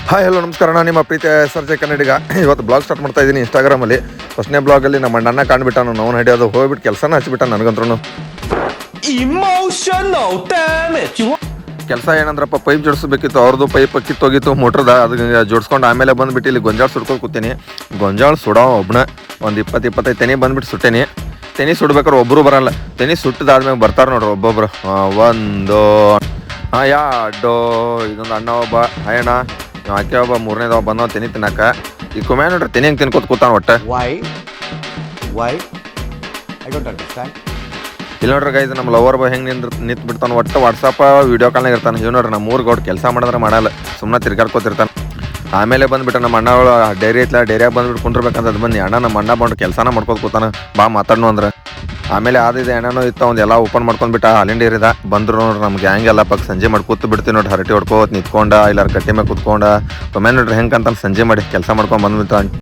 Hi hello ನಮಸ್ಕಾರ, ನಾನು ನಿಮ್ಮ ಪ್ರೀತಿಯ ಸರ್ಜೆ ಕನ್ನಡಿಗ. ಇವತ್ತು ಬ್ಲಾಗ್ ಸ್ಟಾರ್ಟ್ ಮಾಡ್ತಾ ಇದ್ದೀನಿ ಇನ್ಸ್ಟಾಗ್ರಾಮಲ್ಲಿ. ಫಸ್ಟ್ನೇ ಬ್ಲಾಗಲ್ಲಿ ನಮ್ಮ ಅಣ್ಣ ಕಾಣ್ಬಿಟ್ಟಾನು, ನಾವು ಹಿಡಿಯೋದು ಹೋಗ್ಬಿಟ್ಟು ಕೆಲಸನ ಹಚ್ಚಿಬಿಟ್ಟ ನನಗಂತ್ರೂ. ಕೆಲಸ ಏನಂದ್ರಪ್ಪ, ಪೈಪ್ ಜೋಡಿಸ್ಬೇಕಿತ್ತು. ಅವ್ರದ್ದು ಪೈಪ್ ಕಿತ್ತೋಗಿತ್ತು ಮೋಟ್ರದ, ಅದಕ್ಕೆ ಜೋಡಿಸ್ಕೊಂಡು ಆಮೇಲೆ ಬಂದುಬಿಟ್ಟು ಇಲ್ಲಿ ಗೊಂಜಾಳ ಸುಡ್ಕೊಂಡು ಕೂತೀನಿ. ಗೊಂಜಾಳ ಸುಡೋ ಒಬ್ಬನ ಒಂದು 20-25 ತೆನಿ ಬಂದುಬಿಟ್ಟು ಸುಟ್ಟೇನಿ. ತೆನಿ ಸುಡ್ಬೇಕಾದ್ರೆ ಒಬ್ಬರು ಬರಲ್ಲ, ತೆನಿ ಸುಟ್ಟಿದಾದ್ಮೇಲೆ ಬರ್ತಾರೆ ನೋಡ್ರಿ ಒಬ್ಬೊಬ್ರು. ಒಂದು ಎರಡು, ಇದೊಂದು ಅಣ್ಣ ಒಬ್ಬ, ಅಯ್ಯಣ್ಣ ಆಕೆ ಒಬ್ಬ, ಮೂರನೇದವ ಬಂದವ ತೆನಿ ತಿನ್ನಕ. ಈ ಕುಮ್ಯ ನೋಡ್ರಿ ತೆನಿ ಹೆಂಗೆ ತಿನ್ಕೋತ ಕೂತಾನ ಒಟ್ಟೆ. ಇಲ್ಲಿ ನೋಡ್ರಿ ಗೈಸ್, ನಮ್ಮ ಲವರ್ ಬಾಯ್ ಹೆಂಗೆ ನಿಂತು ಬಿಡ್ತಾನೆ. ಒಟ್ಟು ವಾಟ್ಸಪ್ ವೀಡಿಯೋ ಕಾಲ್ನಾಗ ಇರ್ತಾನೆ. ಇವ್ ನೋಡ್ರಿ ನಮ್ಮ ಊರಿಗೆ ಕೆಲಸ ಮಾಡಿದ್ರೆ ಮಾಡಲ್ಲ, ಸುಮ್ಮನೆ ತಿರ್ಗಾಡ್ಕೋತಿರ್ತಾನೆ. ಆಮೇಲೆ ಬಂದ್ಬಿಟ್ಟು ನಮ್ಮ ಅಣ್ಣ ಡೈರಿ ಐತ್ಲ, ಡೈರಿಯಾಗ ಬಂದ್ಬಿಟ್ಟು ಕುಂಡಿರ್ಬೇಕಂತ ಅದು ಬನ್ನಿ ಅಣ್ಣ ನಮ್ಮ ಅಣ್ಣ ಬಂದು ಕೆಲಸನ ಮಾಡ್ಕೋತ ಕೂತಾನ, ಬಾ ಮಾತಾಡ್ನು ಅಂದ್ರೆ. ಆಮೇಲೆ ಆದಿದೆ ಅಣ್ಣನೂ ಇತ್ತು, ಒಂದು ಎಲ್ಲ ಓಪನ್ ಮಾಡ್ಕೊಂಡ್ಬಿಟ್ಟ. ಹಾಲಿನ ಡೈರಿದ ಬಂದ್ರು ನೋಡ್ರಿ ನಮ್ಮ ಗ್ಯಾಂಗ್ ಎಲ್ಲ ಪಕ್ಕ. ಸಂಜೆ ಮಾಡಿ ಕೂತು ಬಿಡ್ತೀವಿ ನೋಡ್ರಿ, ಹರಟಿ ಹೊಡ್ಕೋತ ನಿಂತ್ಕೊಂಡ, ಇಲ್ಲಾರ ಕಟ್ಟಿ ಮೇಲೆ ಕೂತ್ಕೊಂಡ. ಒಮ್ಮೆ ನೋಡ್ರಿ ಹೆಂಗೆ ಅಂತ ಸಂಜೆ ಮಾಡಿ ಕೆಲಸ ಮಾಡ್ಕೊಂಡು ಬಂದ್ಬಿಟ್ಟು